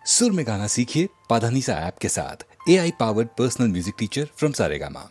सुर में गाना सीखिए पाधानीसा ऐप के साथ। AI powered personal music teacher from Saregama.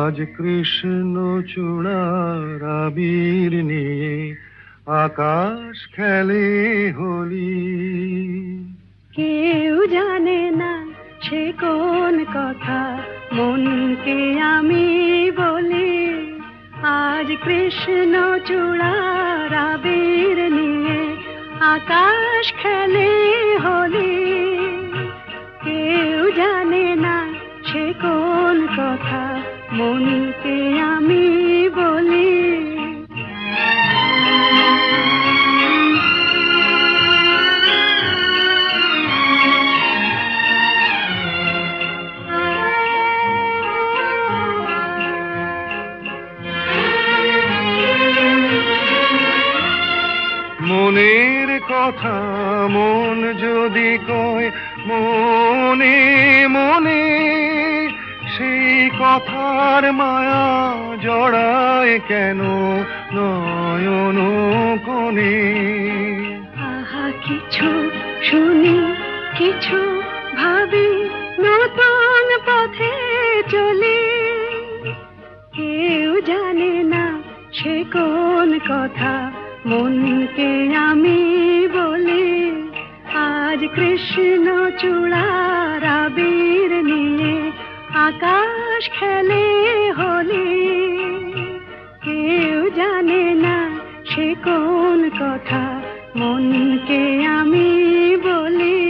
আজ কৃষ্ণ চূড়ার আবির নিয়ে আকাশ খেলে হোলি। কেউ জানে না সে কোন কথা মনকে আমি বলি। আজ কৃষ্ণ চূড়ার আবির নিয়ে আকাশ খেলে হোলি। কেউ জানে না সে কোন কথা মনকে আমি বলি। মনের কথা মন যদি কয় মনে মনে, সেই কথার মায়া জড়ায় কেন নয়ন কোণে। আহা কিছু শুনি, কিছু ভাবি, নতুন পথে চলি। কেউ জানে না সে কোন কথা মনকে আমি বলি। আজ কৃষ্ণ চূড়ার আবির নিয়ে আকাশ খেলে হোলি। কেউ জানে না সে কোন কথা মনকে আমি বলি।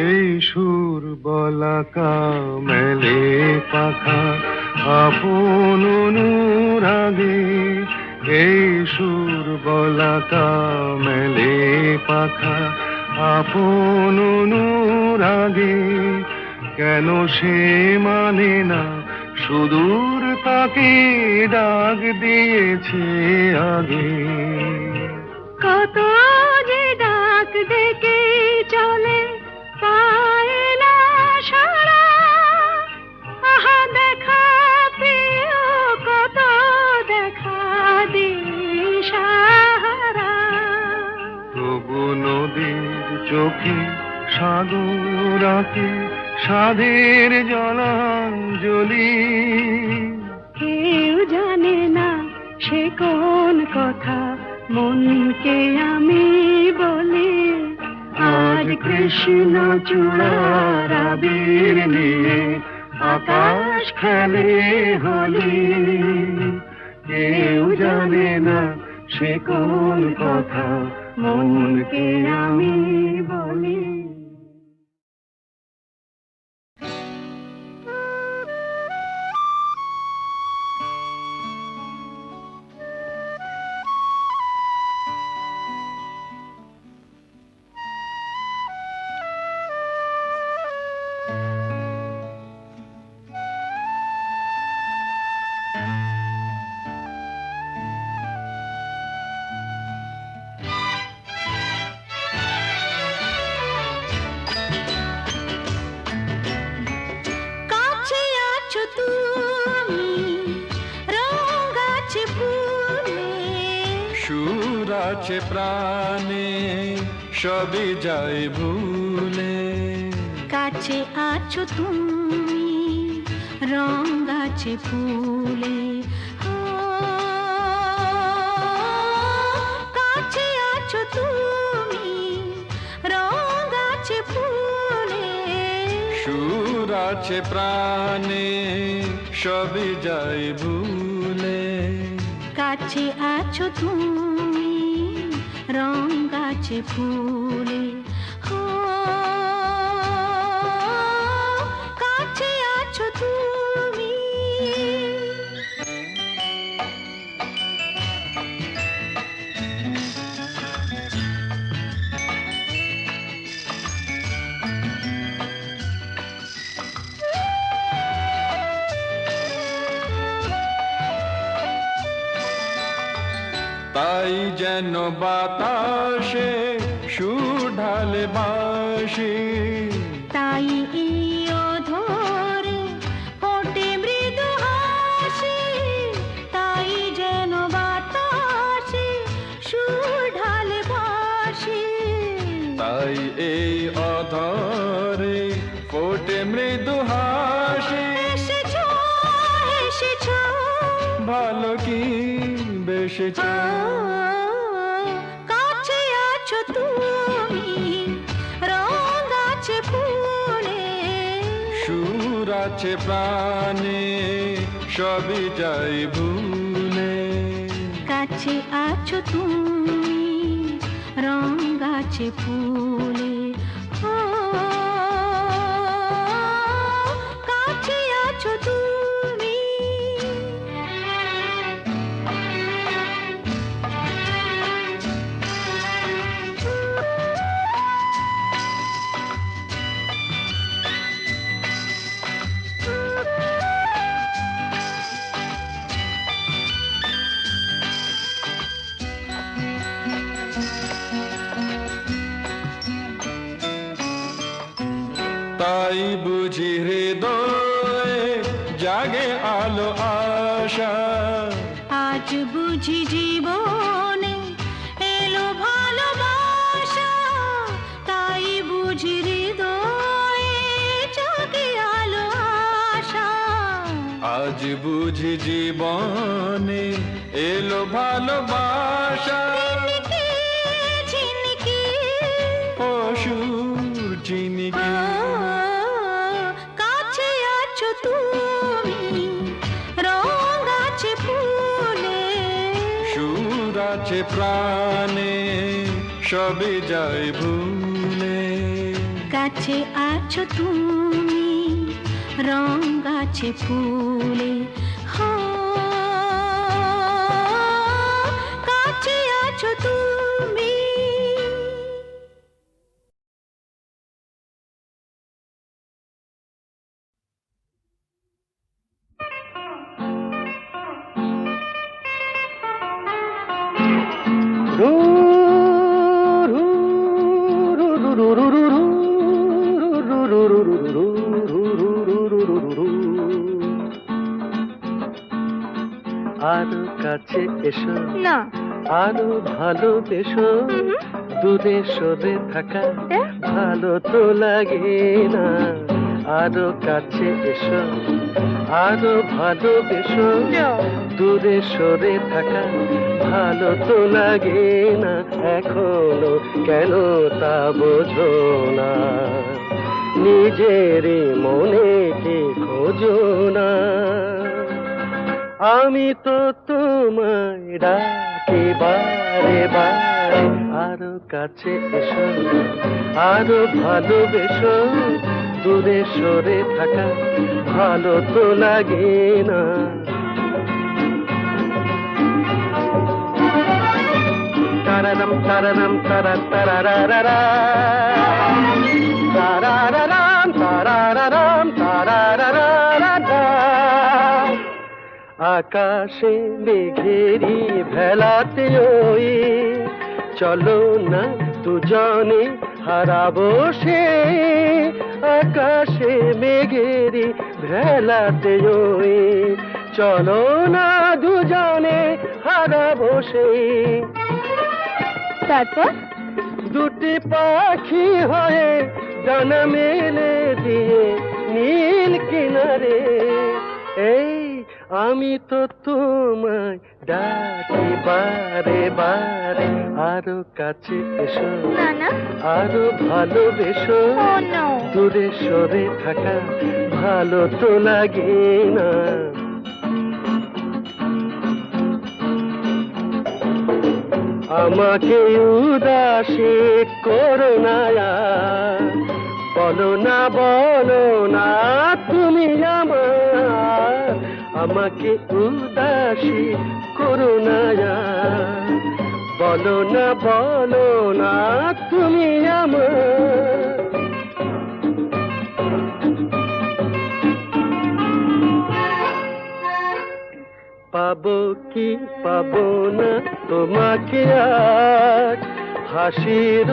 এই সুর বলাকা মেলে পাখা আপন অনুরাগে, এই সুর বলাকা মেলে পাখা আপন অনুরাগে। কেন সে মানে না সুদূর তাকে ডাক দিয়েছে আগে। কত যে ডাক ডেকে চলে পায় না সারা। আহা দেখা প্রিয় কত দেখা দিশাহারা। তবু নদীর চোখে সাগর আঁকে সাধের জলাঞ্জলি। কেউ জানে না সে কোন কথা মনকে আমি বলি। আজ কৃষ্ণ চূড়ার আবির নিয়ে আকাশ খেলে হোলি। কেউ জানে না সে কোন কথা মনকে আমি বলি। সুর আছে প্রাণে সবই যায় ভুলে। কাছে আছো তুমি রং গাছে ফুলে। কাছে আছো তুমি রং গাছে ফুলে। সুর আছে প্রাণে সবই যায় ভুলে। কাছে আছো তুমি রং গাছে ফুলে। কাছে আছো তুমি। তাই যেন বাতাসে সুর ঢালে বাঁশি। তাই এই অধরে ফোটে মৃদু হাসি। তাই যেন বাতাসে সুর ঢালে বাঁশি। তাই এই অধরে ফোটে মৃদু হাসি। এসেছো এসেছো ভালো কি বেসেছ। কাছে আছো তুমি রং গাছে ফুলে। সুর আছে প্রাণে সবই যাই ভুলে। কাছে আছো তুমি রং গাছে ফুলে। কাছে আছো তুমি। তাই বুঝি হৃদয়ে জাগে আলো আশা। আজ বুঝি জীবনে এলো ভালোবাসা, তাই বুঝি হৃদয়ে জাগে আলো আশা। আজ বুঝি জীবনে এলো ভালোবাসা। ঝিনকে পশুর চিনিকে কাছে আছো তুমি, রং আছে ফুলে। সুর আছে প্রাণে সবে যায় ভুলে। কাছে আছো তুমি, রং আছে ফুলে। হো, কাছে আছো তুমি। আরো কাছে এসো, না, আরো ভালোবেসো। দূরে সরে থাকা ভালো তো লাগে না। আরো কাছে এসো, আরো ভালোবেসো। দূরে সরে থাকা ভালো তো লাগে না। এখনো কেন তা বোঝো না, নিজেরই মনে কে খোঁজো না। আমি তো তোমায় ডাকি বারে বারে, আরো কাছে এসো, আরো ভালোবেসো। দূরে সরে থাকা ভালো তো লাগে না। তারারাম তারারাম তারা তারারারা, তারারারাম তারারারাম তারারারা। আকাশে মেঘেরি ভেলাতে ওই চলো না দুজনে হারাবো সে। আকাশে মেঘেরি ভেলাতে ওই চলো না দুজনে হারাবো সে। তারপর দুটি পাখি হয়ে ডানা মেলে দিয়ে নীল কিনারে, এই আমি তো তোমায় ডাকি বারে বারে। আরো কাছে এসো, না না, আরো ভালোবেসো। দূরে সরে থাকা ভালো তো লাগে না। আমাকে উদাসী করো না, বলো না বলো না তুমি আমার। আমাকে উদাসী করো না, বলো না তুমি আমার। পাবো কি পাবো না তোমাকে আজ, হাসির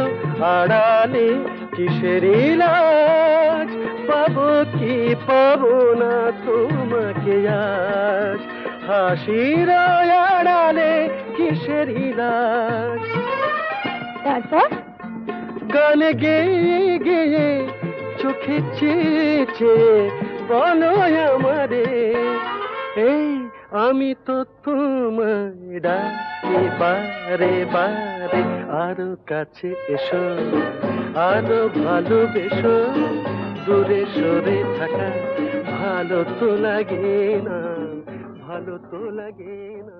আড়ালে কিসেরি লাজ। পাবো কি পাবো না তোমাকে আজ, হাসির আড়ালে কিসেরি লাজ। তারপর গান গেয়ে গেয়ে চোখে চেয়ে চেয়ে বলো আমারে, এই আমি তো তোমায় ডাকি বারে বারে। আরো কাছে এসো, আরো ভালোবেসো। দূরে সরে থাকা ভালো তো লাগে না, ভালো তো লাগে না।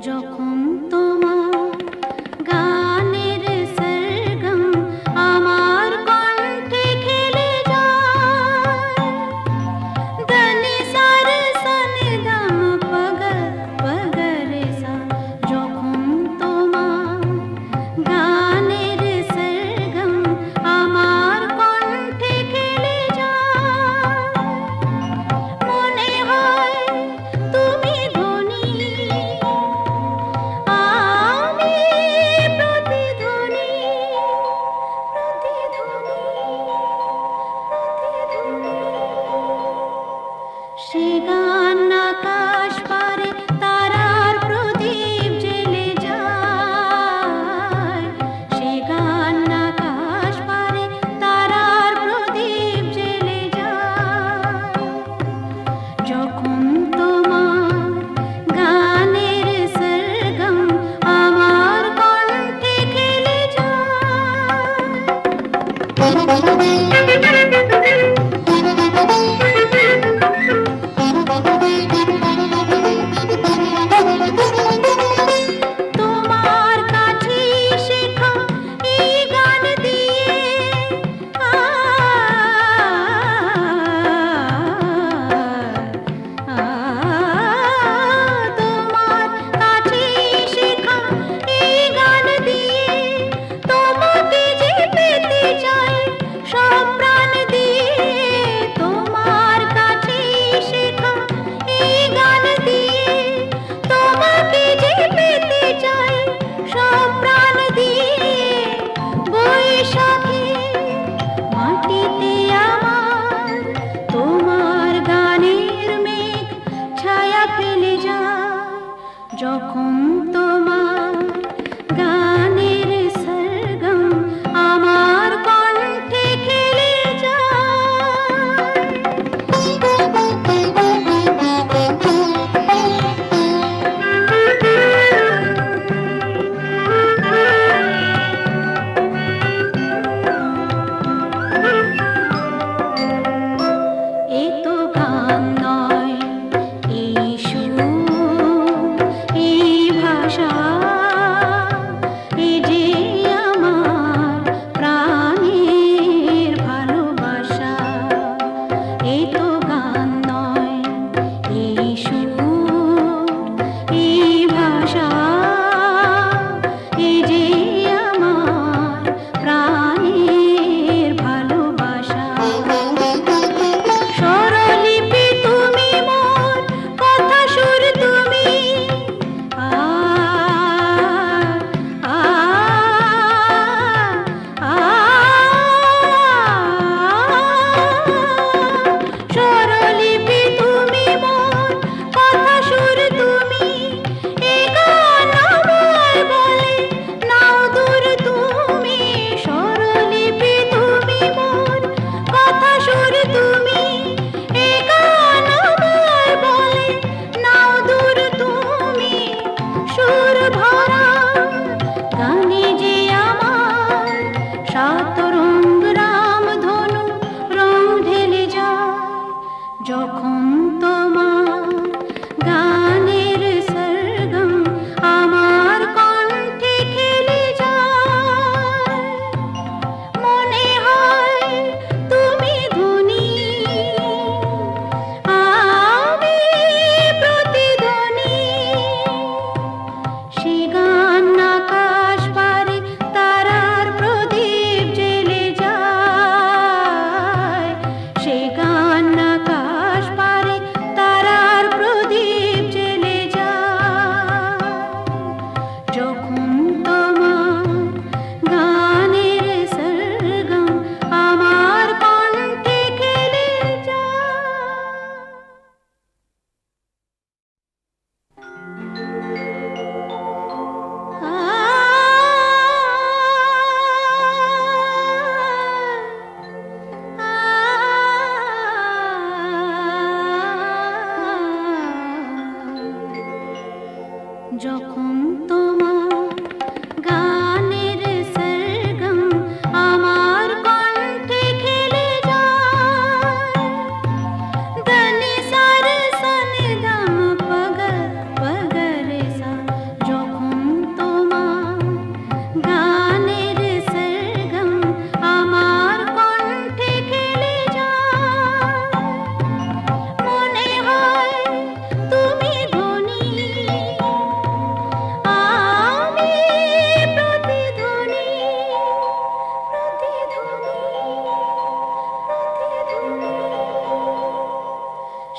যখন তোমার গানের সরগম আমার কণ্ঠে খেলে যায়, দনি সার সনি দম পগ পগ রে সা, তোমার কাছে শেখা এই গান দিয়ে তোমার কাছে শেখা এই গান দিয়ে তোমাকে যে পেতে চাই সব প্রাণ দিয়ে। তোমার কাছে শেখা এই গান দিয়ে তোমাকে যে পেতে চাই সব প্রাণ দিয়ে। বৈশাখী মাটিতে আমার তোমার গানের মেঘ ছায়া ফেলে যায় যখন তোমার গানের সরগম আমার কণ্ঠে খেলে এ তো গান নয়, এই সুর, এই ভাষা, এ যে আমার প্রাণের ভালোবাসা। এ তো গান নয়, এই সুর, এই ভাষা, এ যে আমার প্রাণের ভালোবাসা। স্বরলিপি তুমি মোর, কথা সুর তুমি। স্বরলিপি তুমি মোর, কথা সুর তুমি। এ গান আমায় বলে নাও দূর তুমি। স্বরলিপি তুমি মোর, কথা সুর তুমি। এ গান আমায় বলে নাও দূর তুমি। সুর ভরা গানে যে আমার সাত রঙ রামধনু রং ঢেলে যায় যখন তোমার গানের সরগম আমার কণ্ঠে খেলে যায়। মনে হয় তুমি ধনী, আমি প্রতিধ্বনি। সে গান আকাশ পারে তারার প্রদীপ জ্বেলে যায়। সে গান আকাশ পারে তারার প্রদীপ জ্বেলে যায় যখন তোমার গানের সরগম আমার কণ্ঠে খেলে যায়। যখন তোমার গানের সরগম আমার কণ্ঠে খেলে যায়। দনি সার সনি দম পগ পগ রে সা। যখন তোমার গানের সরগম আমার কণ্ঠে খেলে যায়। মনে হয় তুমি ধনী, আমি প্রতিধ্বনি।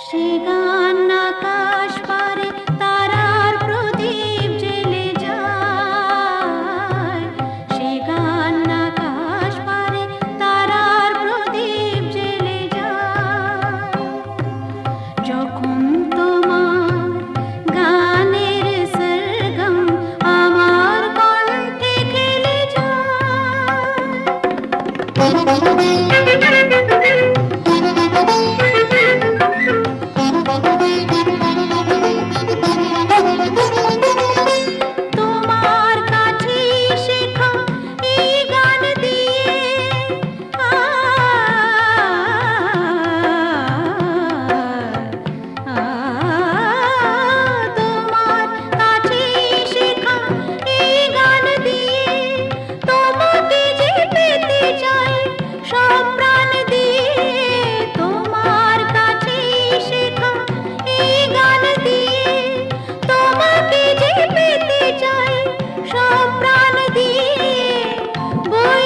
সে গান আকাশ পারে তারার প্রদীপ জ্বেলে যায়। সে গান আকাশ পারে তারার প্রদীপ জ্বেলে যায় যখন তোমার গানের সরগম আমার কণ্ঠে খেলে তোমার কাছে শেখা এই গান দিয়ে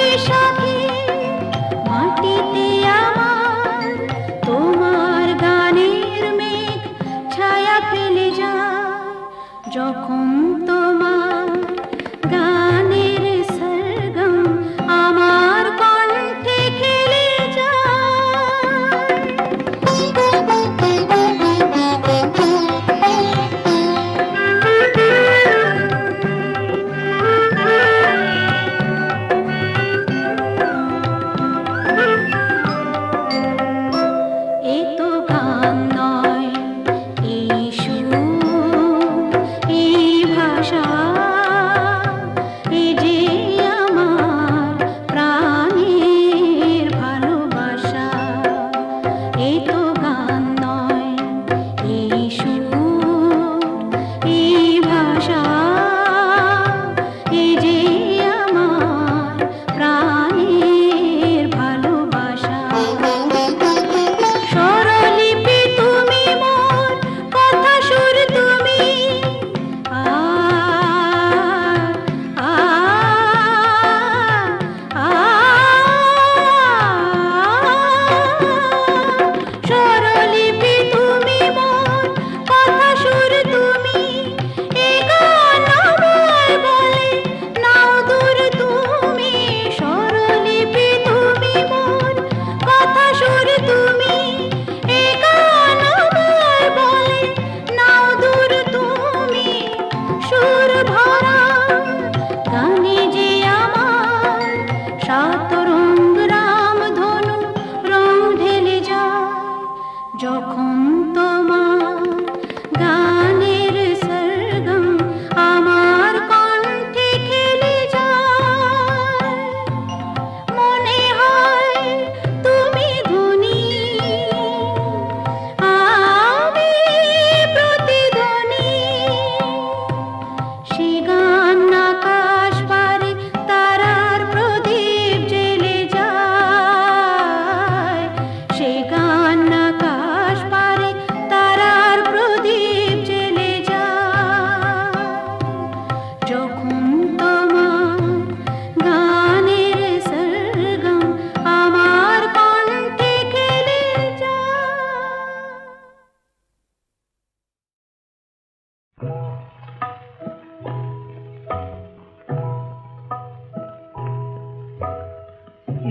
বৈশাখে মাটিতে আমার তোমার গানের মেঘ ছায়া ফেলে যায় যখন তোমার গানের সরগম আমার কণ্ঠে খেলে এ তো গান নয়, এই সুর, এই ভাষা, এ যে আমার প্রাণের ভালোবাসা। এ তো গান নয়, এই সুর, এই ভাষা, এ যে আমার প্রাণের ভালোবাসা। স্বরলিপি তুমি মোর, কথা সুর তুমি, আ আ আ স্বরলিপি তুমি মোর, কথা সুর তুমি, এ গান আমায় বলে নাও দূর তুমি। স্বরলিপি তুমি মোর, কথা সুর তুমি, এ গান আমায় বলে নাও দূর তুমি। সুর ভরা গানে যে আমার সাত রঙ রামধনু রং ঢেলে যায় যখন তোমার গানের সরগম আমার কণ্ঠে খেলে যায়। মনে হয় তুমি ধনী, আমি প্রতিধ্বনি। সে গান আকাশ পারে তারার প্রদীপ জ্বেলে যায়। সে গান আকাশ পারে তারার প্রদীপ জ্বেলে যায় যখন তোমার গানের সরগম আমার কণ্ঠে খেলে যায়।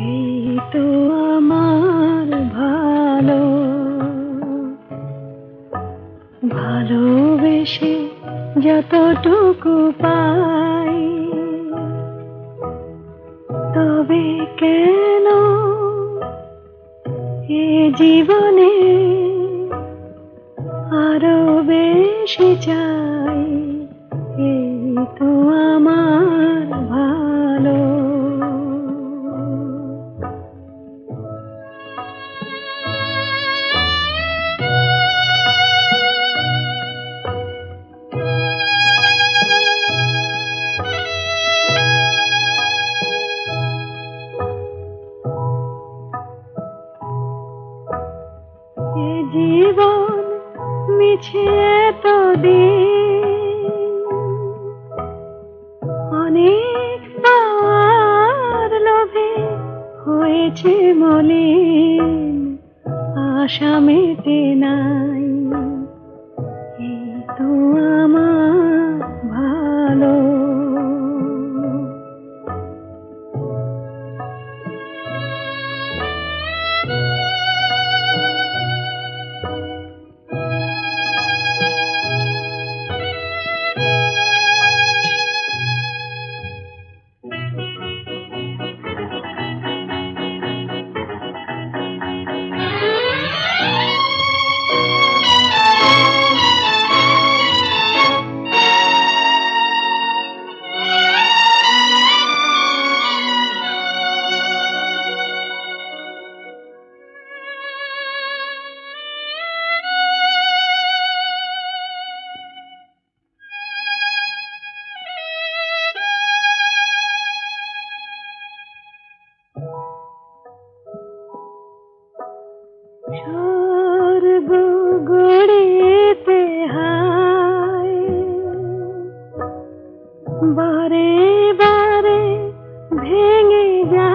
এই তো আমার ভালোবেসে যতটুকু পাই, তবে কেন এ জীবনে আরো বেশি চাই। এই তো আমার ভালো। এ জীবন মিছে এতদিন, অনেক পাওয়ার লোভে হয়েছে মলিন, আশা মেটে নাই। এই তো আমার ভালো। স্বর্গ গড়িতে হায়, বারে বারে ভেঙে যায়।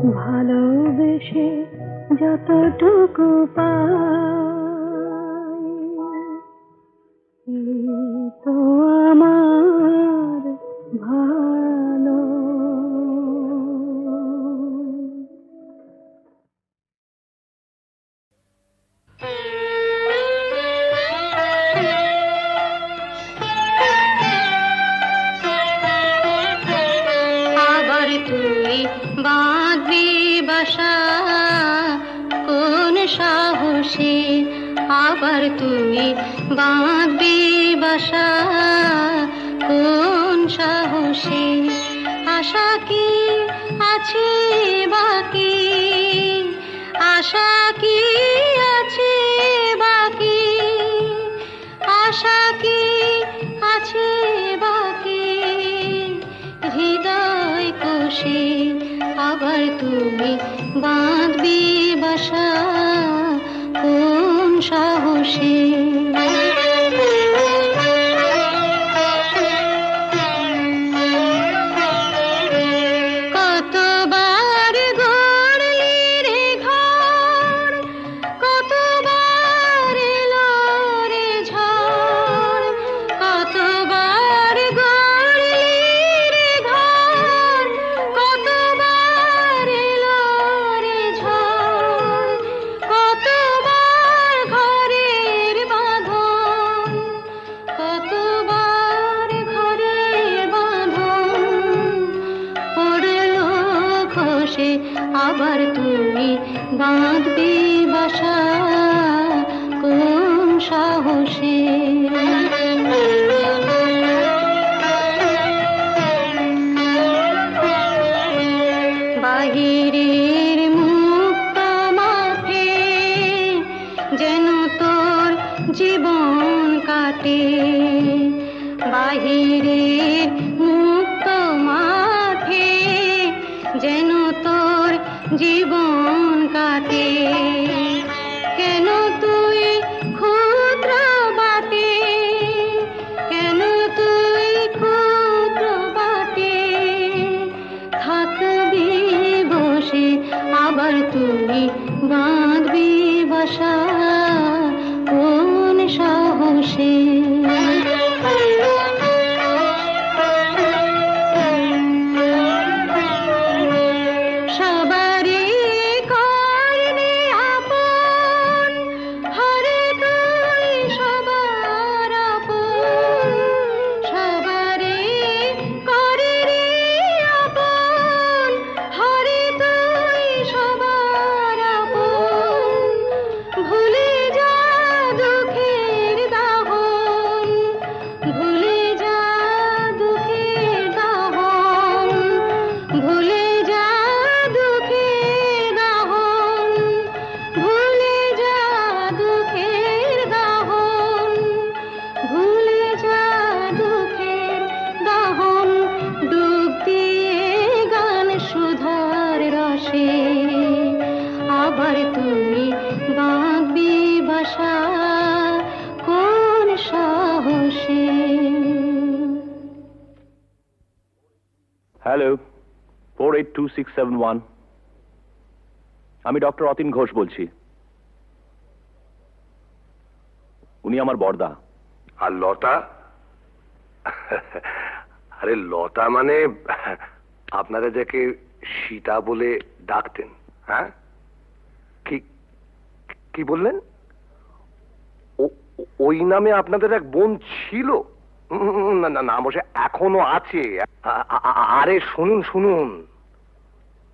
ভালোবেসে যতটুকু পাই, এই তো আমার ভালো। আবার তুই বাঁধবি বাসা কোন সাহসে, আবার তুই বাঁধবি বাসা কোন সাহসে, আশা কি আছে বাকি, আশা কি আছে বাকি, আশা কি আছে বাকি হৃদয় কোষে, আবার তুমি বাঁধবি বাসা কোন সাহসে। কতবার গড়লি রে ঘর, কতবার এলো রে ঝড়, কতবার গড়লি রে ঘর, কতবার এলো রে ঝড়, কতবার ঘরের বাঁধন, কতবার ঘরের বাঁধন পড়লো খসে, আবার তুমি বাঁধবি বাসা কোন সাহসে। বাহিরের মুক্ত মাঠে যেন তোর জীবন কাটে, বাহিরের মুক্ত মাঠে যেন তোর জীবন কাটে, কেন তুই ক্ষুদ্র বাটে, কেন তুই ক্ষুদ্র বাটে থাকবি বসে, আবার তুই বাঁধবি বাসা কোন সাহসে। সবারই করলি আপন, হরে তুই সবার আপন, সবারই করলি আপন, হরে তুই সবার আপন, ভুলে যা দুঃখের দাহন, ভুলে যা দুঃখের দাহন, ভুলে যা দুঃখের দাহন, ভুলে যা দুঃখের দাহন, ভুলে যা দুঃখের দাহন, ডুব দিয়ে গান সুধার রসে, আবার তুমি বাঁধবি বাসা কোন সাহসে। হ্যালো, 482671, আমি ডক্টর অতীন ঘোষ বলছি। উনি আমার বড়দা। আর লতা? আরে লতা মানে আপনারা যাকে সীতা বলে ডাকতেন, হ্যাঁ? কি কি বললেন? ওই নামে আপনাদের এক বোন ছিল? না না না বসে এখনো আছে। আরে শুনুন শুনুন,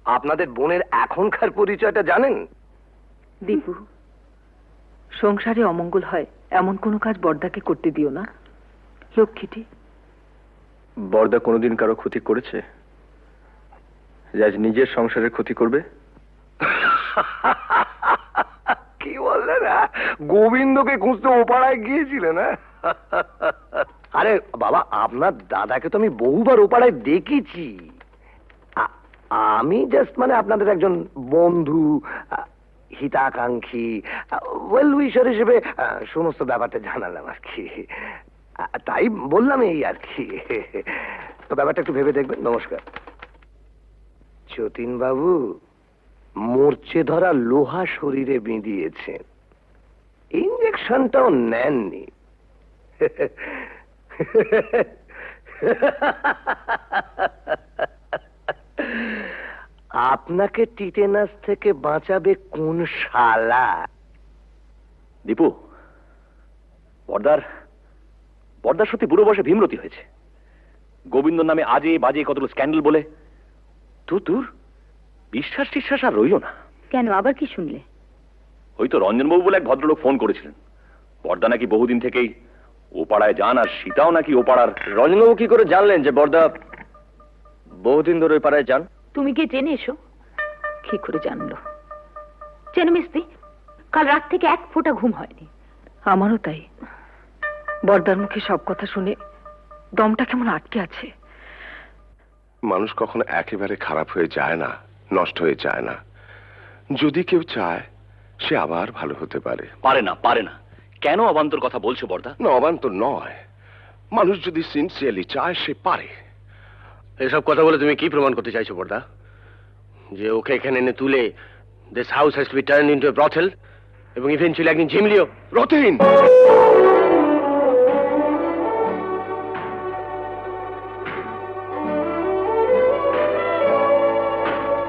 আপনাদের বোনের এখনকার পরিচয়টা জানেন? দীপু, সংসারে অমঙ্গল হয় এমন কোনো কাজ বড়দাকে করতে দিও না। লক্ষ্মীটি। বড়দা কোনোদিন কারো ক্ষতি করেছে যে আজ নিজের সংসারের ক্ষতি করবে? কি বললেন? গোবিন্দকে খুঁজতে ওপাড়ায় গিয়েছিলেন? আরে বাবা, আপনার দাদাকে তো আমি বহুবার ওপাড়ায় দেখেছি। আমি জাস্ট মানে আপনাদের একজন বন্ধু, হিতাকাঙ্ক্ষী, ওয়েল উইশার হিসেবে সমস্ত ব্যাপারটা জানালাম আর কি। তাই বললাম এই আর কি। তো ব্যাপারটা একটু ভেবে দেখবেন। নমস্কার। যতীন বাবু, মরচে ধরা লোহা শরীরে বিঁধিয়েছেন, ইঞ্জেকশনটাও নেননি। আপনাকে টিটেনাস থেকে বাঁচাবে কোন শালা? দীপু, বর্দার বর্দার সত্যি বুড়ো বয়সে ভীমরতি হয়েছে। গোবিন্দ নামে আজে বাজে কতগুলো স্ক্যান্ডেল বলে তোর বিশ্বাস টিশ্বাস আর রইল না। কেন, আবার কি শুনলে? ওই তো রঞ্জনবাবু বলে এক ভদ্রলোক ফোন করেছিলেন, বর্দা নাকি বহুদিন থেকেই ও পাড়ায় যান, আর সীতাও নাকি ও পাড়ার। রঞ্জনবাবু কি করে জানলেন যে বর্দা বহুদিন ধরে ওই পাড়ায় যান? তুমি গিয়ে জেনে এসো। কি করে জানলো? জেনে মিস্তি, কাল রাত থেকে এক ফোঁটা ঘুম হয়নি। আমারও তাই। বর্দার মুখে সব কথা শুনে দমটা কেমন আটকে আছে। মানুষ কখনো একেবারে খারাপ হয়ে যায় না, নষ্ট হয়ে যায় না। যদি কেউ চায় সে আবার ভালো হতে পারে। পারে না। কেন অবান্তর কথা বলছো বর্দা? না, অবান্তর নয়। মানুষ যদি সিনসিয়ারলি চায় সে পারে। এসব কথা বলে তুমি কি প্রমাণ করতে চাইছো বর্দা? যে ওকে এখানে এনে তুলে this house has to be turned into a brothel এবং ইভেন্চুয়ালি একদিন ঝিমলিও? রতিন,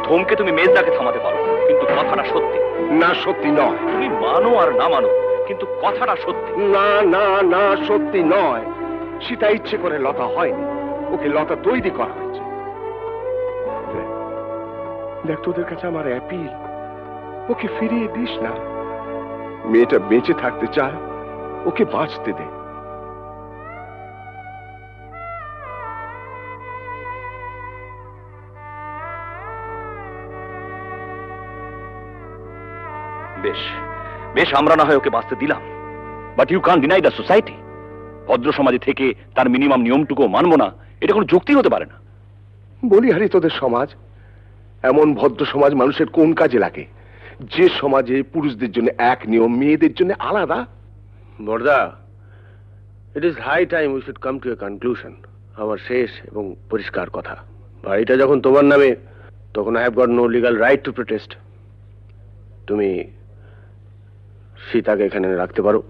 ধমকে তুমি মেজদাকে থামাতে পারো, কিন্তু কথাটা সত্যি। না সত্যি নয়। তুমি মানো আর না মানো, কিন্তু কথাটা সত্যি। না না না, সত্যি নয়। সীতা ইচ্ছে করে লতা হয়নি, ওকে লতা তৈরি করা হয়েছে। দেখ, তোদের কাছে আমার অ্যাপিল, ওকে ফিরিয়ে দিস না। মেয়েটা বেঁচে থাকতে চায়, ওকে বাঁচতে দে। বেশ, আমরা না হয় ওকে বাঁচতে দিলাম, but you can't deny the society. ভদ্র সমাজে থেকে তার মিনিমাম নিয়মটুকু মানবো না, এটা কোনো যুক্তি হতে পারে না। বলি হারি, তোদের সমাজ এমন ভদ্র সমাজ মানুষের কোন কাজে লাগে? যে সমাজে পুরুষদের জন্য এক নিয়ম, মেয়েদের জন্য আলাদা। বর্দা, it is high time we should come to a conclusion. আমার শেষ এবং পরিষ্কার কথা, বাড়িটা যখন তোমার নামে, তখন I have got no legal right to protest. তুমি সীতাকে এখানে রাখতে পারো,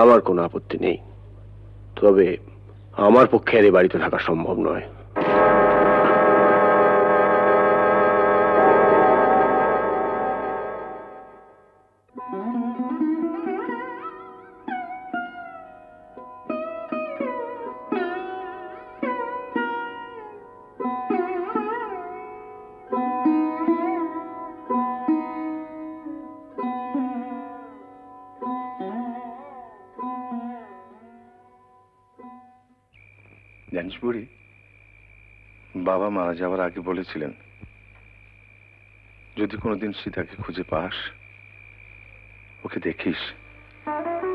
আমার কোনো আপত্তি নেই। তবে আমার পক্ষে আর এই বাড়িতে থাকা সম্ভব নয়। জানিস বুড়ি, বাবা মারা যাওয়ার আগে বলেছিলেন যদি কোনোদিন সীতাকে খুঁজে পাস, ওকে দেখিস,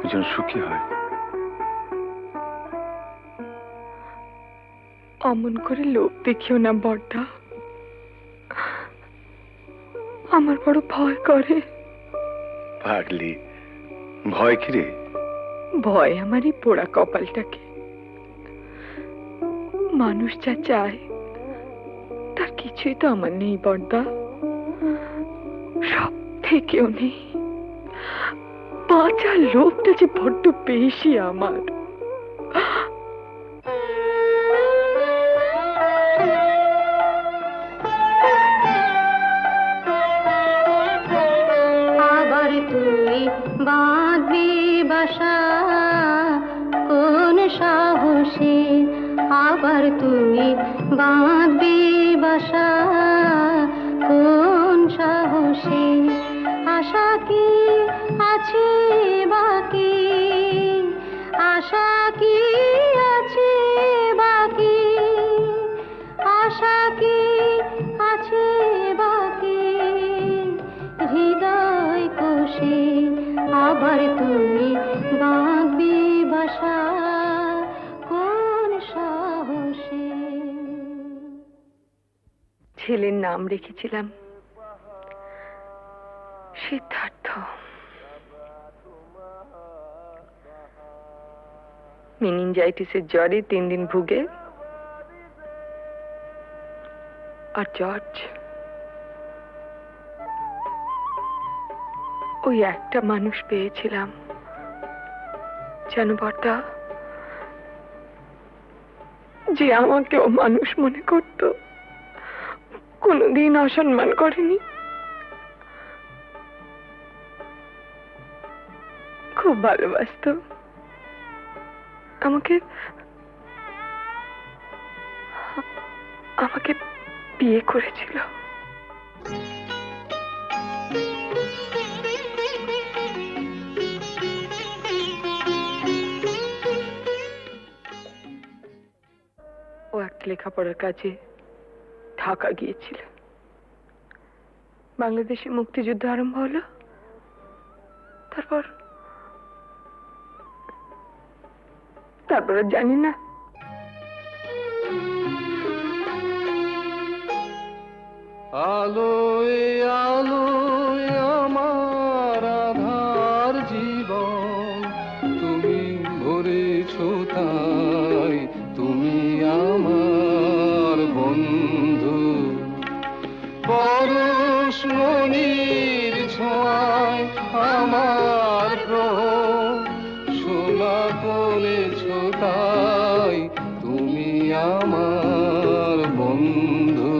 ও যেন সুখী হয়। অমন করে লোভ দেখিও না বড়দা, আমার বড় ভয় করে। পাগলি, ভয় কিরে? ভয় আমার এই পোড়া কপালটাকে। মানুষ যা চায় তার কিছুই তো আমার নেই বড়দা, সব থেকেও নেই। বাঁচার লোভটা যে বড্ড বেশি আমার। আবার তুই বাঁধবি বাসা কোন সাহসে, আবার তুই বাঁধবি বাসা কোন সাহসে। আশা কি আছে বাকি, আশা কি আছে বাকি, আশা কি আছে বাকি হৃদয় কোষে। আবার তুই বাঁধবি বাসা কোন সাহসে। ছেলের নাম রেখেছিলাম সিদ্ধার্থ। মেনিনজাইটিসের জ্বরে 3 দিন ভুগে, আর জর্জ ওই একটা মানুষ পেয়েছিলাম, জানো বর্দা, যে আমাকেও মানুষ মনে করত, কোনোদিন অসম্মান করেনি, খুব ভালোবাসতো আমাকে। আমাকে বিয়ে করেছিল। ও একটা লেখাপড়ার কাজে ঢাকা গিয়েছিল। বাংলাদেশে মুক্তিযুদ্ধ আরম্ভ হলো। তারপর আর জানি না। আলোয় আলোয় আমার আধার জীবন, তুমি ভরেছ তাই, তুমি আমার বন্ধু। পরশমণির ছোঁয়ায় আমার গ্রহ সোনা করেছ তাই, তুমি আমার বন্ধু।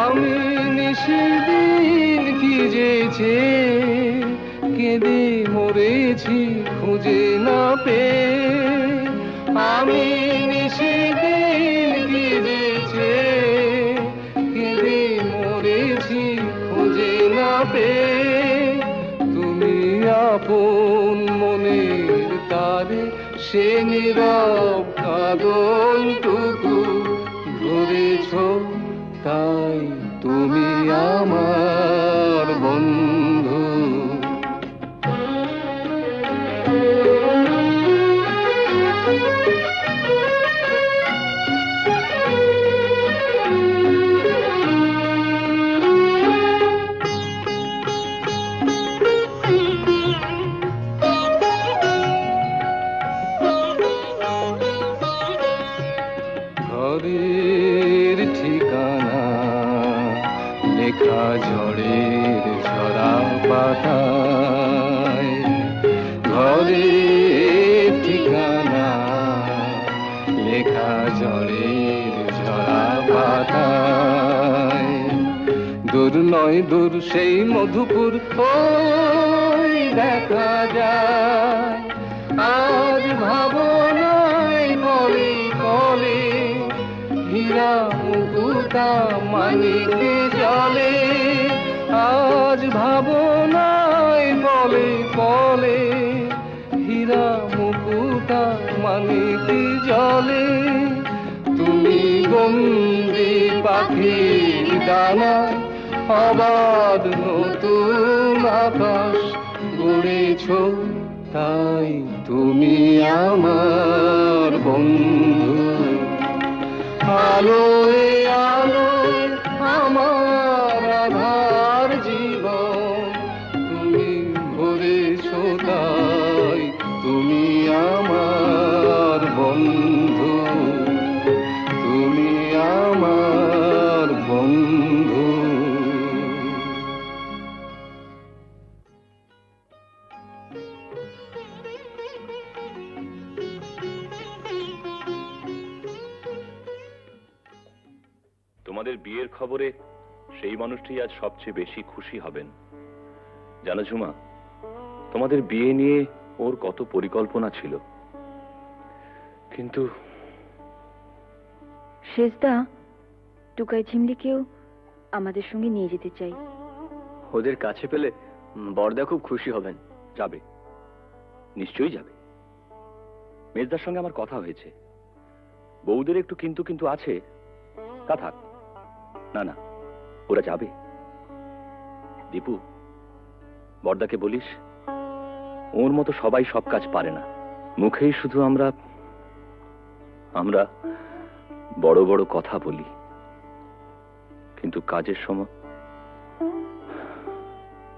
আমি নিশিদিন কি যেছে কেঁদে মরেছি খুঁজে না পেয়ে। আমি নিশিদিন কি যেছে কেঁদে মরেছি খুঁজে না পেয়ে। তুমি আপন মনের তারে সে নীরব কাঁদনটুকু ধরেছ তাই, তুমি আমার বন্ধু। ঘরের ঠিকানা লেখা ঝড়ের ঝরা পাতায়, ঘরের ঠিকানা লেখা ঝড়ের ঝরা পাতায়। দূর নয় দূর সেই মধুপুর ওই দেখা যায়, আজ ভাবনায় বলে বলে হীরা মুকুতা মানিকে জলে। আজ ভাবনায় বলে বলে হীরা মুকুতা মানিকে জলে। তুমি বন্দি পাখির ডানায় অবাধ নতুন আকাশ গড়েছ তাই, তুমি আমার বন্ধু। আলোয় আলোয় আমার আধার জীবন, তুমি ভরেছ তাই, তুমি আমার বন্ধু, তুমি আমার বন্ধু। তোমাদের বিয়ের খবরে সেই মানুষটি আজ সবচেয়ে বেশি খুশি হবেন। জানো ঝুমা, তোমাদের বিয়ে নিয়ে ওর কত পরিকল্পনা ছিল, কিন্তু শেষদা টুকাই ঝিমলিকেও আমাদের সঙ্গে নিয়ে যেতে চাই। ওদের কাছে পেলে বড়দা খুব খুশি হবেন। যাবে, নিশ্চয়ই যাবে। মেজদার সঙ্গে আমার কথা হয়েছে, বউদের একটু কিন্তু কিন্তু আছে। তা থাক, না না, ওরা যাবে। দীপু, বড়দাকে বলিস ওর মতো সবাই সব কাজ পারে না। মুখেই শুধু আমরা আমরা বড় বড় কথা বলি, কিন্তু কাজের সময়।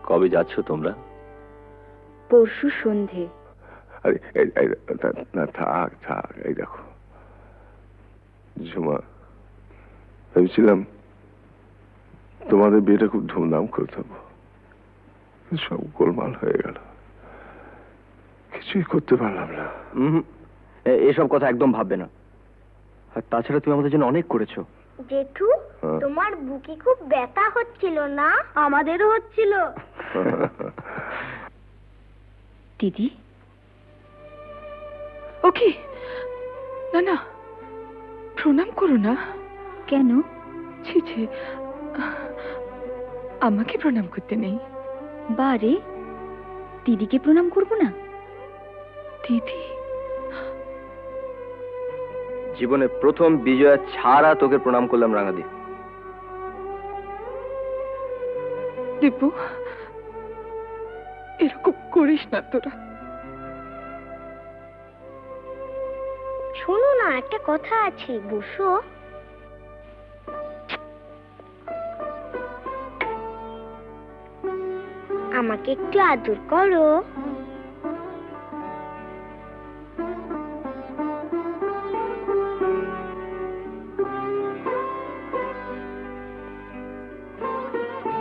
কবে যাচ্ছ তোমরা? পরশু সন্ধে। আরে না, থাক থাক। এই দেখো ঝুমা, ভেবেছিলাম তোমাদের বিয়েটা খুব ধুমধাম করে দেবো, সব গোলমাল হয়ে গেল, কিছুই করতে পারলাম না। এসব কথা একদম ভাববে না। আর তাছাড়া তুমি আমাদের জন্য অনেক করেছো। জেঠু, তোমার বুকে খুব ব্যথা হচ্ছিল না? আমাদেরও হচ্ছিল। দিদি, ওকে, না না, প্রণাম করো না। কেন? ছি ছি, আমাকে প্রণাম করতে নেই। বারে, দিদিকে প্রণাম করব না? দিদি, জীবনে প্রথম বিজয়া ছাড়া তোকে প্রণাম করলাম রাঙাদি। দীপু, এরকম করিস না তোরা। শোনো না, একটা কথা আছে, বসো। আমাকে একটু আদর করো।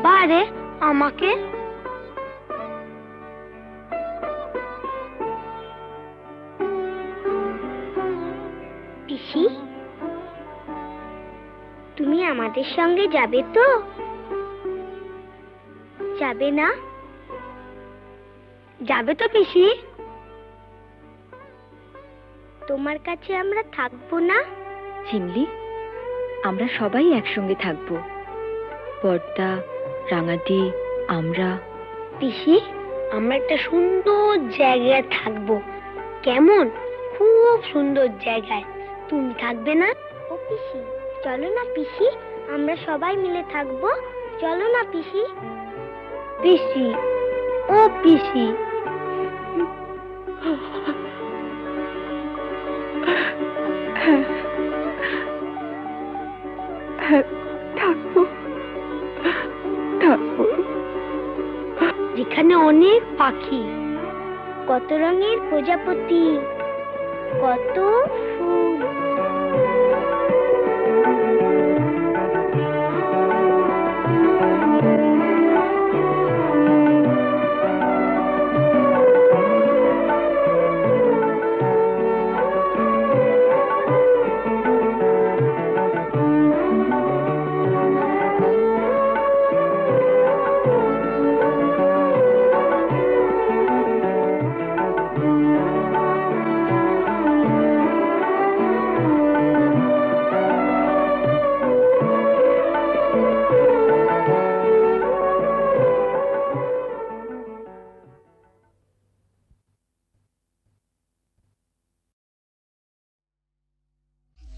বারে, আমাকে। পিসি, তুমি আমাদের সঙ্গে যাবে তো? যাবে না? যাবে তো পিসি? তোমার কাছে আমরা থাকবো না? চিমলি, আমরা সবাই একসঙ্গে থাকবো। বড়দা, রাঙাদি, আমরা। পিসি, আমরা একটা সুন্দর জায়গায় থাকবো। কেমন? খুব সুন্দর জায়গায়। তুমি থাকবে না? ও পিসি, চলো না পিসি, আমরা সবাই মিলে থাকবো। চলো না পিসি। পিসি, ও পিসি। হ্যাঁ, থাকবো থাকবো। যেখানে অনেক পাখি, কত রঙের প্রজাপতি, কত ফুল।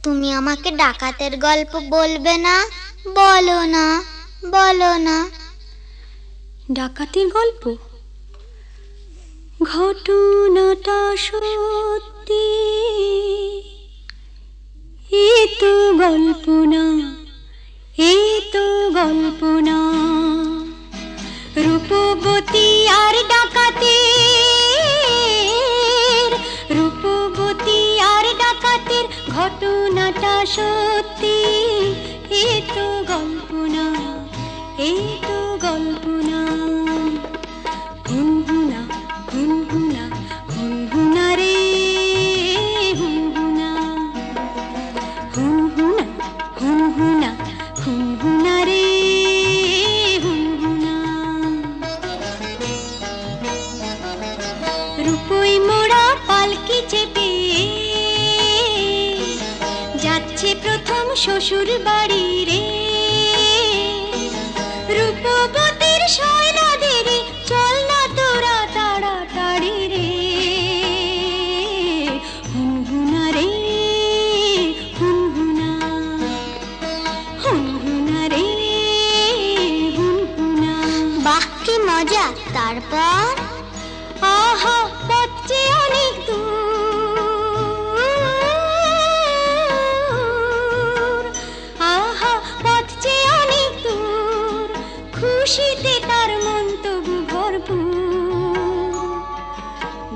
তুমি আমাকে ডাকাতের গল্প বলবে না? বলো না, বলো না। ডাকাতের গল্প? ঘটনাটা সত্যি, এ তো গল্প না, এ তো গল্প না। রূপবতী আর ডাকাতের, রূপবতী আর ডাকাতের ঘটনাটা সত্যি, এ তো গল্প না, এ তো গল্প না। হুনহুনা, হুনহুনা, হুনহুনা রে হুনহুনা, হুনহুনা, হুনহুনা, হুনহুনা রে হুনহুনা। রূপই মোড়া পালকি চেপে যাচ্ছে প্রথম শ্বশুর বাড়ি রে। রূপবতীর সয়নাদের চল না তোরা তাড়াতাড়ি রে। হুনহুনা রে হুনহুনা, হুনহুনা রে তারপর আহা পথ যে অনেক দূর, আহা পথ যে অনেক দূর, খুশিতে তার মন তবু ভরপুর।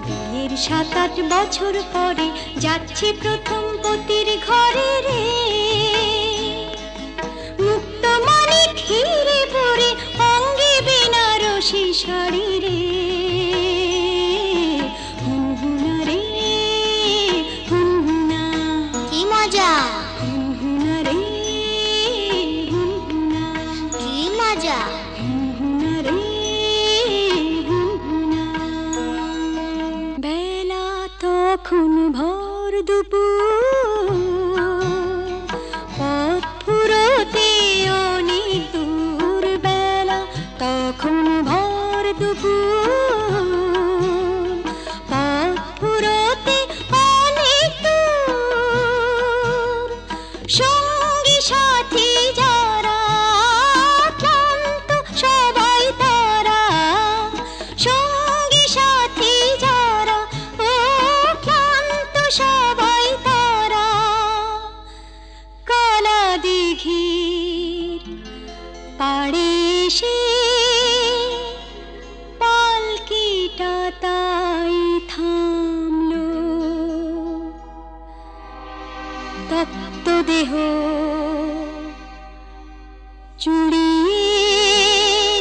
বিয়ের 7-8 বছর পরে যাচ্ছে প্রথম পতির ঘরে রে, মুক্ত মনে ঘিরে পড়ে অঙ্গে বেনারসি শাড়ি রে। হুনহুনা রে হুনহুনা, কি মজা, হুনহুনা রে হুনহুনা, কি মজা। হুনহুনা রে হুনহুনা। বেলা তখন ভর দুপুর, পথ ফুরোতে অনেক দূর। বেলা তখন ভর দুপুর, পথ ফুরোতে অনেক দূর। সঙ্গী সাথী যারা ক্লান্ত সবাই তারা, সঙ্গী সাথী যারা ও ক্লান্ত সবাই তারা। কালা দিঘির পাড়ে এসে পালকিটা তাই থামলো। তপ্ত দেহ চুড়িয়ে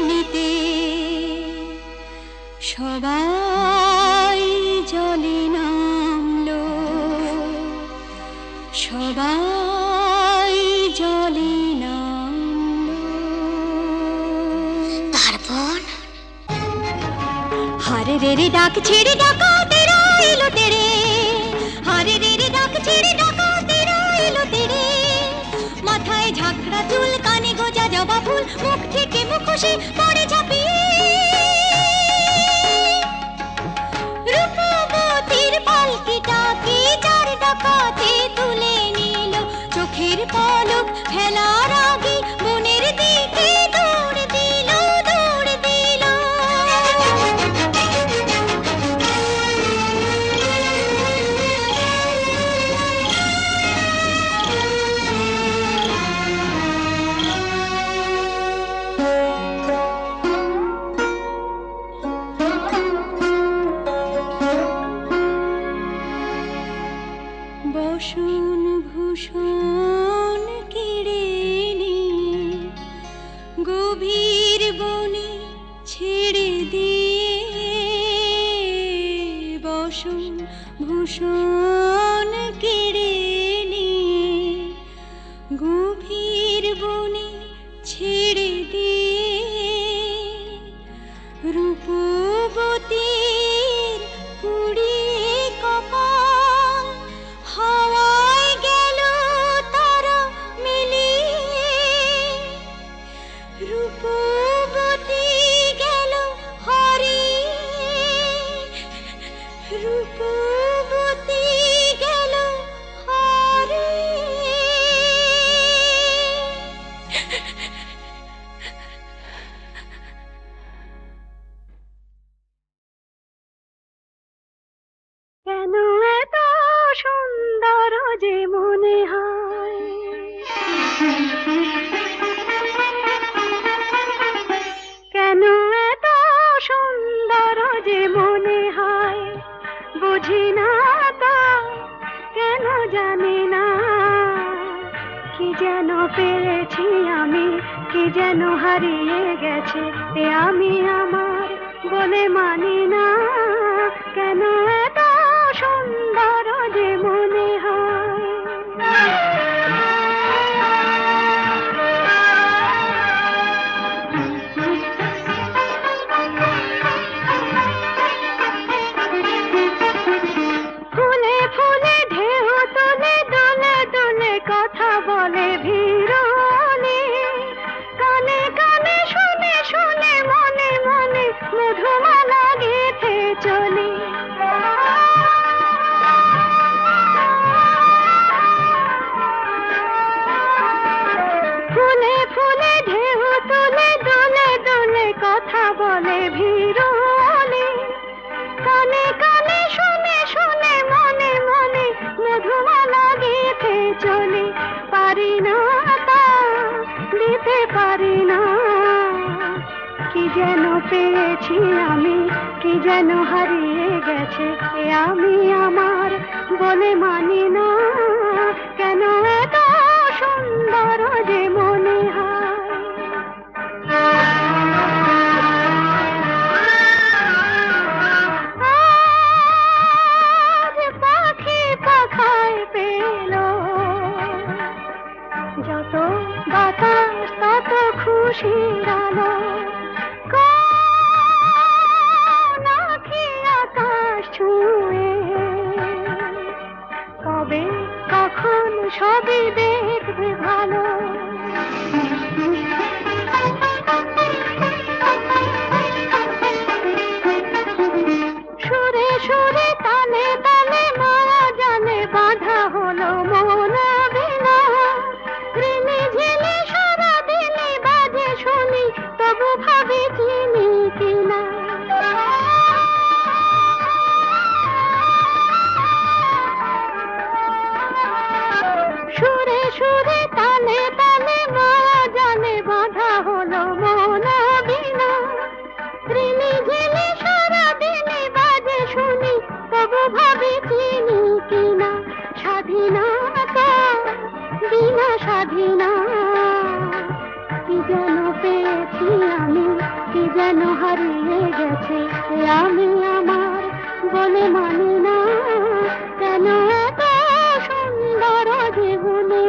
নিতে সবাই জলে নামলো, সবাই জলে নামলো। তারপর হারে রে রে ডাক ছেড়ে ডাকাতেরা এলো তেরে, হারে রে রে ডাক ছেড়ে ডাকাতেরা এলো তেরে। মাথায় ঝাঁকড়া চুল, কানে গোজা জবা ফুল, মুখ থেকে মুখোশে পড়ে ঝাঁপিয়ে। রূপবতীর পালকিটাকে চার ডাকাতে তুলে নিল, চোখের পলক ফেলার আগে মনের দিকে দৌড় দিল, দৌড় দিল। বসন ভূষণ কেড়ে নিয়ে গভীর বনে ছেড়ে দিয়ে, বসন ভূষণ কেড়ে নিয়ে গভীর বনে ছেড়ে দিয়ে। রূপবতীর পুড়িয়ে কপাল হাওয়ায় গেল তারা মিলিয়ে। রূপবতী গেল হারিয়ে, রূপবতী গেল হারিয়ে। কেন এত সুন্দর যে মনে হয়, কেন এত সুন্দর যে মনে হয়, বুঝি না তা কেন জানি না। কি যেন পেয়েছি আমি, কি যেন হারিয়ে গেছে এ আমি আমার বলে মানি না। কেন এত সুন্দর যে মনে হয়। ফুলে ফুলে ঢেউ তোলে, দোলে দোলে কথা বলে ভিড়নে। কানে কানে শুনে শুনে মনে মনে মধুমালা গেঁথে চলে। যেন পেয়েছি আমি, কি যেন হারিয়ে গেছে এ আমি আমার বলে মানি না, কেন এত সুন্দর যে মনে হয়। আজ পাখি পাখায় পেল, যত বাতাস তত খুশির আলো, নাকি আকাশ ছুঁয়ে কবে কখন সবই দেখবে ভালো। সুরে সুরে তালে তালে মায়া জানে বাঁধা হলো মন বিনা, ঋণে ঝিলে সারা দিনে বাজে শুনি তবু ভাবি চিনি কিনা। সুরে সুরে তালে তালে মায়া জানে বাঁধা হলো মন বিনা, ঋণে ঝিলে সারা দিনে বাজে শুনি তবু ভাবি চিনি কিনা। স্বাধীনতা বিনা স্বাধীনা, কি যেন পেয়েছি আমি, কি যেন হারিয়ে গেছে আমি আমার বলে মানি না, কেন এত সুন্দর জীবনে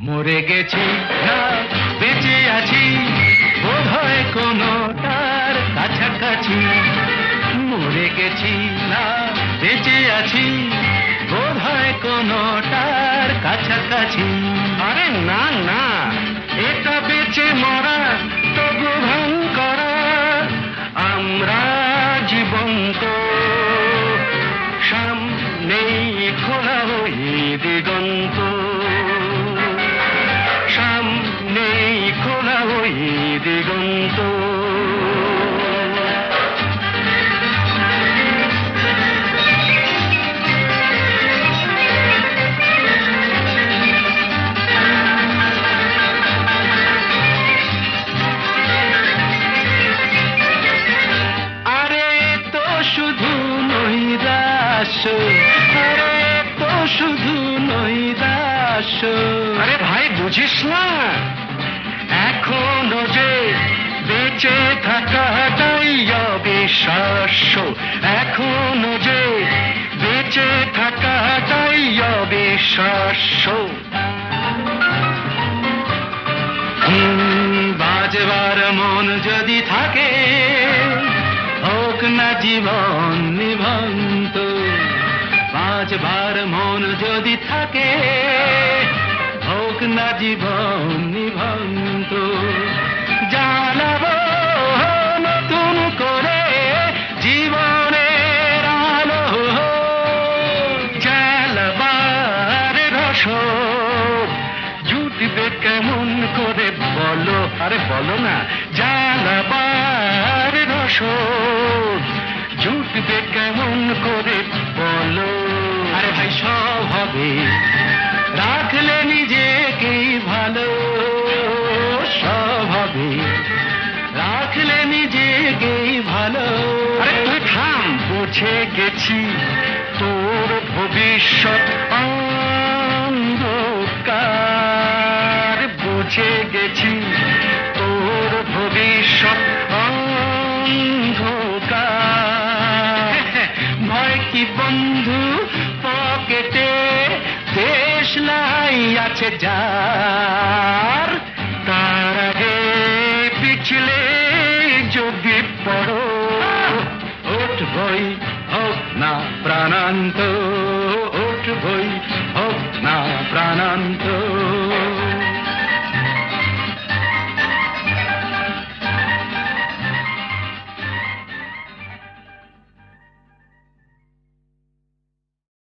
মরে গেছি না বেঁচে আছি, বোধ হয় কোনোটার কাছাকাছি। মরে গেছি না বেঁচে আছি, বোধ হয় কোনোটার কাছাকাছি। আরে না না, এটা বেঁচে মরা তবু ভাঙ করা, আমরা জীবন্ত সামনেই খোলা ওই দিগন্ত, সামনেই খোলা ওই দিগন্ত। আরে তো শুধু নৈরাশ, আরে তো শুধু নৈরাশ। আরে ভাই বুঝিস না, এখনো যে বেঁচে থাকাটাই অবিশ্বাস্য, এখনো যে বেঁচে থাকাটাই অবিশ্বাস্য। বাজবার মন যদি থাকে, হোক না জীবন নিভন্ত। বাজবার মন যদি থাকে, হোক না জীবন নিভন্ত। জানাবো নতুন করে জীবনের আলো, জ্বালাবার রসদ জুটবে কেমন করে বলো। আরে বলো না, জ্বালাবার রসদ জুটবে কেমন করে বলো। আরে ভাই সব হবে, রাখলে নিজেকেই ভালো, সব হবে, রাখলে নিজেকেই ভালো। আরে তুই থাম, বুঝে গেছি তোর ভবিষ্যৎ অন্ধকার, বুঝে গেছি তোর ভবিষ্যৎ অন্ধকার। ভয় কি বন্ধু পকেটে, দেশলাই আছে যার, তার আগে পিছলে যদি পড়ো, উঠবই হোক না প্রাণান্ত, উঠবই হোক না প্রাণান্ত।